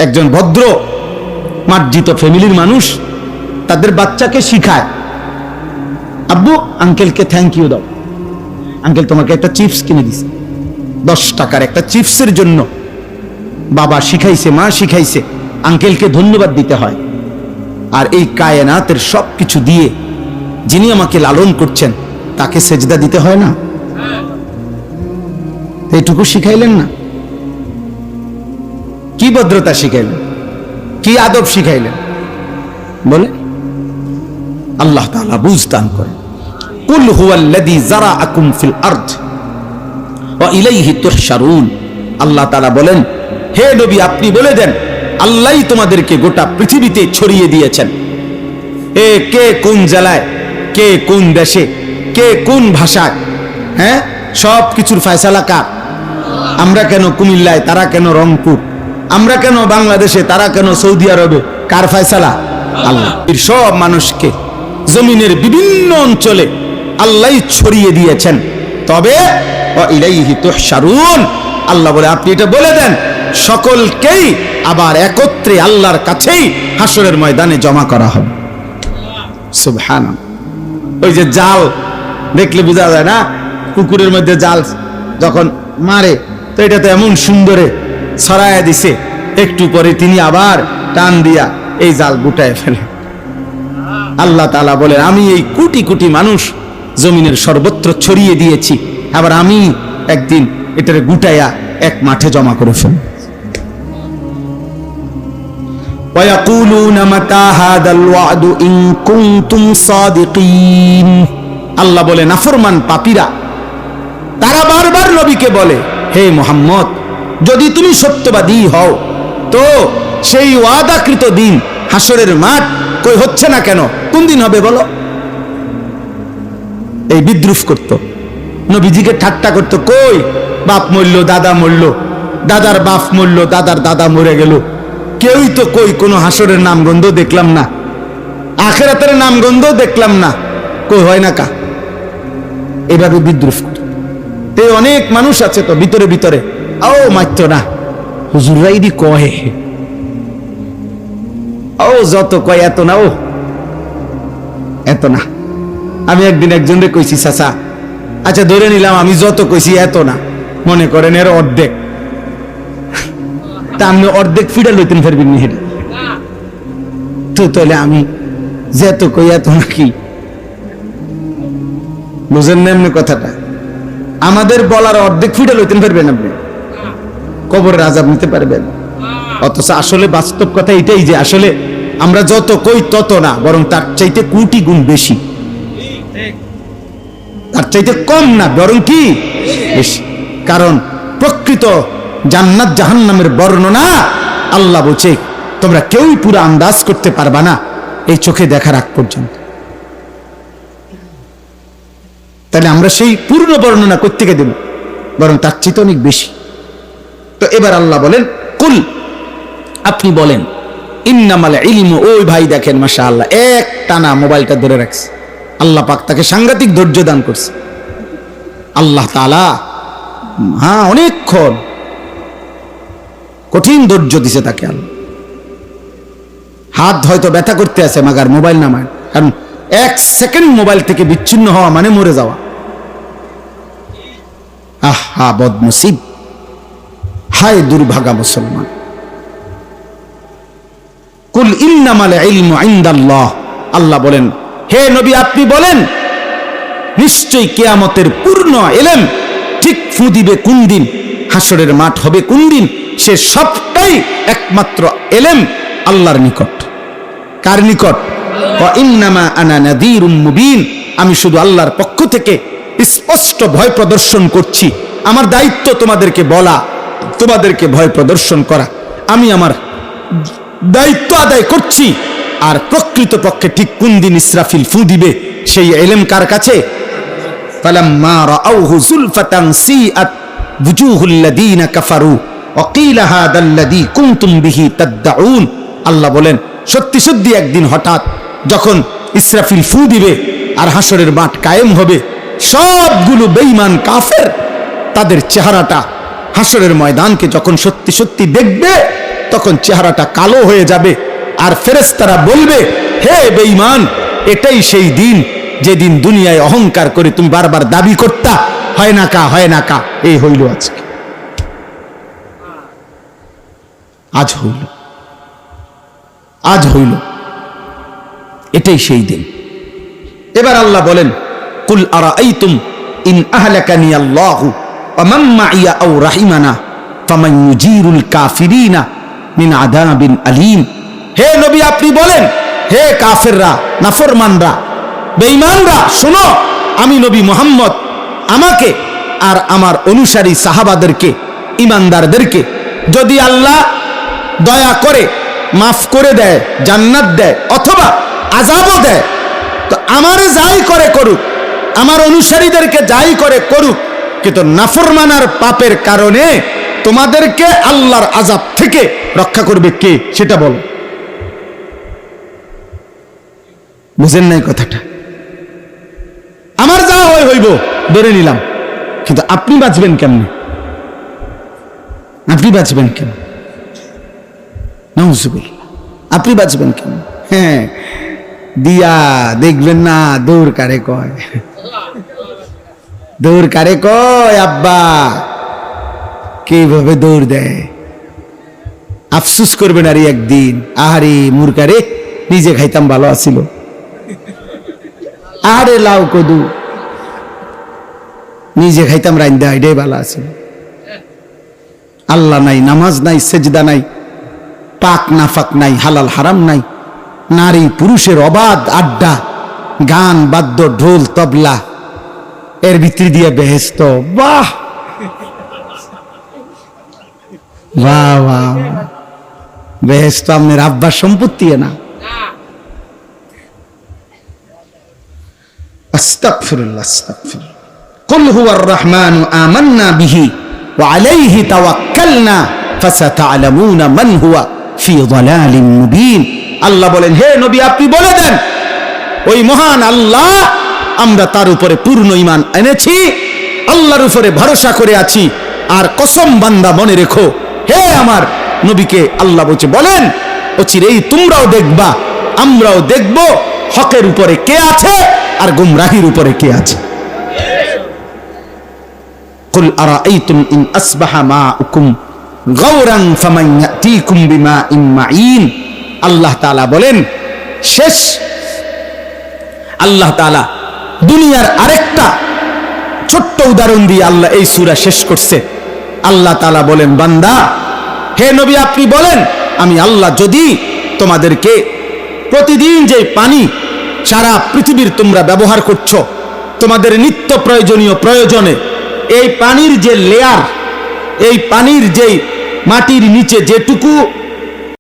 একজন ভদ্র মার্জিত ফ্যামিলির মানুষ তাদের বাচ্চাকে শিখায়, আব্বু আঙ্কেলকে থ্যাংক ইউ দাও, আঙ্কেল তোমাকে একটা চিপস কিনে দিছে, 10 টাকার একটা চিপসের জন্য বাবা শিখাইছে, মা শিখাইছে আঙ্কেলকে ধন্যবাদ দিতে হয়। আর এই কায়নাতের সবকিছু দিয়ে যিনি আমাকে লালন করছেন তাকে সেজদা দিতে হয় না? এইটুকু শিখাইলেন না? কি ভদ্রতা শিখাইলেন, কি আদব শিখাইলেন বলে? আল্লাহ তাআলা বুঝ দান করেন। কুল হুয়াল্লাযী যারাআকুম ফিল আরদ ওয়া ইলাইহি তুহশারুন। আল্লাহ তাআলা বলেন, হে নবী আপনি বলে দেন, আল্লাহই তোমাদেরকে গোটা পৃথিবীতে ছড়িয়ে দিয়েছেন। কে কোন জেলায়, কে কোন দেশে, কে কোন ভাষায়, হ্যাঁ, সব কিছুর ফয়সালা কার? আমরা কেন কুমিল্লায়, তারা কেন রংপুর, আমরা কেন বাংলাদেশে, তারা কেন সৌদি আরবে, কার ফয়সালা? আল্লাহ। সব মানুষকে জমিনের বিভিন্ন অঞ্চলে আল্লাহই ছড়িয়ে দিয়েছেন। তবে ওয়া ইলাইহি তুহশারুন, আল্লাহ বলে আপনি এটা বলে দেন সকলকেই আবার একত্রে আল্লাহর কাছেই হাসরের ময়দানে জমা করা হবে। সুবহানাল্লাহ। ওই যে জাল দেখলে বোঝা যায় না, পুকুরের মধ্যে জাল যখন মারে তো এটা তো এমন সুন্দরে ছড়ায়া দিছে, একটু পরে তিনি আবার টান দিয়া এই জাল গুটায় ফেলে। আল্লাহ তাআলা বলেন, আমি এই কোটি কোটি মানুষ জমিনের সর্বত্র ছড়িয়ে দিয়েছি, আবার আমি একদিন এটারে গুটাইয়া এক মাঠে জমা করে ফেলব। ওয়ায়াকুলুনা মাতা হাদাল ওয়াদু ইন কুনতুম সাদিকিন। আল্লাহ বলে নাফরমান পাপীরা তারা বারবার নবীকে বলে, হে মুহাম্মদ যদি তুমি সত্যবাদী হও তো সেই ওয়াদাকৃত দিন হাসরের মাঠ কই হচ্ছে না কেন? কোন দিন হবে বলো? এই বিদ্রুপ করত, নবীজিকে ঠাট্টা করত, কই বাপ মরল, দাদা মরল, দাদার বাপ মরল, দাদার দাদা মরে গেল, কেউই তো কই কোনো হাসরের নামগন্ধ দেখলাম না, আখিরাতের নামগন্ধ দেখলাম না, কই হয় না কা? এভাবে বিদ্রুপ করত। অনেক মানুষ আছে তো ভিতরে ভিতরে ও মাত্র না, হুজুররাই দি কহে, ও যত কয় এত না, ও এত না। আমি একদিন একজনকে কইছি, চাচা আচ্ছা ধরে নিলাম আমি যত কইছি এত না, মনে করেন এর অর্ধেক, তা আপনি অর্ধেক ফিডা লইতেন ফেরবেন নি হেঁটে তো, তাহলে আমি যেত কই এত নাকি? বুঝেন না এমনি কথাটা? আমাদের বলার অর্ধেক ফিডা লইতেন ফেরবেন আপনি, কবরের আযাব নিতে পারবেন। অথচ আসলে বাস্তব কথা এটাই যে আসলে আমরা যত কই তত না, বরং তার চাইতে কোটি গুণ বেশি, তার চাইতে কম না, বরং কি বেশি। কারণ প্রকৃত জান্নাত জাহান্নামের বর্ণনা আল্লাহ বলছে তোমরা কেউই পুরো আন্দাজ করতে পারবা না এই চোখে দেখার আগ পর্যন্ত। তাহলে আমরা সেই পূর্ণ বর্ণনা করতে দেব, বরং তার চেয়ে অনেক বেশি। তো এবার আল্লাহ বলেন, কুল আপনি বলেন, ইন্নামাল ইলমু, ওই ভাই দেখেন মাশাআল্লাহ এক টানা মোবাইলটা ধরে রাখছে, আল্লাহ পাক তাকে সাংঘাতিক ধৈর্য দান করছে। আল্লাহ তাআলা হ্যাঁ অনেকক্ষণ কঠিন ধৈর্য দিছে তাকে। আল্লাহ হাত হয়তো ব্যথা করতে আছে, মাগার মোবাইল নামায়, কারণ 1 সেকেন্ড মোবাইল থেকে বিচ্ছিন্ন হওয়া মানে মরে যাওয়া। আহা বদনসিব, হায় দুর্ভাগা মুসলমান। কুল ইন্নামাল ইলমু ইনদাল্লাহ, আল্লাহ বলেন হে নবী আপনি বলেন নিশ্চয়ই কিয়ামতের পূর্ণ ইলম ঠিক ফু দিবে কোন দিন, হাসরের মাঠ হবে কোন দিন, সে সবটাই একমাত্র ইলম আল্লাহর নিকট। কার নিকট? ওয়া ইন্নামা আনা নাযীরুম মুবিন, আমি শুধু আল্লাহর পক্ষ থেকে স্পষ্ট ভয় প্রদর্শন করছি। আমার দায়িত্ব তোমাদেরকে বলা, তোমাদেরকে ভয় প্রদর্শন করা, আমি আমার দায়িত্ব আদায় করছি। আর প্রকৃত পক্ষে ঠিক কোন দিন ইসরাফিল ফু দিবে সেই ইলম কার কাছে? ফালাম্মা রাআউহু যুলফাতান সিআত বুজুহুল লাযীনা কাফারু ওয়া ক্বিলা হাদাল্লাযী কুনতুম বিহি তাদউন। আল্লাহ বলেন সত্যি সত্যি একদিন হঠাৎ যখন ইসরাফিল ফু দিবে আর হাসরের মাঠ কায়েম হবে, সবগুলো বেঈমান কাফের তাদের চেহারাটা হাসরের ময়দানকে যখন সত্যি সত্যি দেখবে, তখন চেহারাটা কালো হয়ে যাবে, আর ফেরেশতারা বলবে, হে বেঈমান, এটাই সেই দিন যেদিন দুনিয়ায় অহংকার করে তুমি বারবার দাবি করতা হয় না কা, হয় না কা। এই হইল আজকে, আজ হইল, আজ হইল, এটাই সেই দিন। এবার আল্লাহ বলেন, কুল আরাআইতুম ইন আহলাকানি আল্লাহু ওয়া মান মাইয়া আও রাহিমানা ফামান ইউজিরুল কাফিরিনা মিন আযাবিন আলীম। হে নবী, আপনি বলেন, হে কাফেররা, নাফরমানরা, বেঈমানরা, শোনো, আমি নবী মুহাম্মদ, আমাকে আর আমার অনুসারী সাহাবাদেরকে, ইমানদারদেরকে যদি আল্লাহ দয়া করে মাফ করে দেয়, জান্নাত দেয়, অথবা আযাবও দেয়, তো আমারে যাই করে করুক, আমার অনুসারীদেরকে যাই করে করুক, কিন্তু নাফরমানার পাপের কারণে তোমাদেরকে আল্লাহর আযাব থেকে রক্ষা করবে কে, সেটা বলো। বুঝেন নাই কথাটা? আমার যা হয় হইব, ধরে নিলাম, কিন্তু আপনি বাঁচবেন কেমনে? আপনি বাঁচবেন কেন? নাউজুবিল্লাহ, আপনি বাঁচবেন কেন? হ্যাঁ, দিয়া দেখবেন না দৌড় কারে কয়, দৌড় কারে কয়, আব্বা কিভাবে দৌড় দেয়, আফসুস করবেন আর একদিন, আহারে মুরকারে, নিজে খাইতাম ভালো আছিল, আরে লাউ কদু নিজে খাইতাম রাইন্দা, এটাই ভালো আছে। আল্লাহ নাই, নামাজ নাই, সেজদা নাই, পাক নাফাক নাই, হালাল হারাম নাই, নারী পুরুষের অবাধ আড্ডা, গান বাদ্য, ঢোল তবলা, এর ভিতর দিয়ে বেহেশত। বাহ বাহ বাহ, বেহেশত আপনার আব্বার সম্পত্তি না। আস্তাগফিরুল্লাহ, আস্তাগফিরুল্লাহ। কুল হুয়ার রহমানু আমান্না বিহি ওয়া আলাইহি তাওয়াক্কালনা ফাসাতা'লামুনা মান হুয়া ফি যালালিন মুবিন। আল্লাহ বলেন, হে নবী, আপনি বলে দেন, ওই মহান আল্লাহ, আমরা তার উপরে পূর্ণ ঈমান এনেছি, আল্লাহর উপরে ভরসা করে আছি। আর কসম বান্দা, মনে রেখো, হে আমার নবীকে আল্লাহ বলছে, বলেন, অচিরেই তোমরাও দেখবা, আমরাও দেখব, হকের উপরে কে আছে আর গুমরাহির উপরে কে আছে। কুল আরাআইতুম ইন আসবাহা মাউকুম গাওরান ফামান ইয়াতিকুম বিমাইন মাঈন। আল্লাহ তাআলা বলেন, শেষ আল্লাহ তাআলা দুনিয়ার আরেকটা ছোট্ট উদাহরণ দিয়ে আল্লাহ এই সূরা শেষ করছে। আল্লাহ তাআলা বলেন, বান্দা, হে নবী, আপনি বলেন, আমি আল্লাহ যদি তোমাদেরকে প্রতিদিন যে পানি সারা পৃথিবীর তোমরা ব্যবহার করছো, তোমাদের নিত্য প্রয়োজনীয় প্রয়োজনে, এই পানির যে লেয়ার, এই পানির যে মাটির নিচে যেটুকু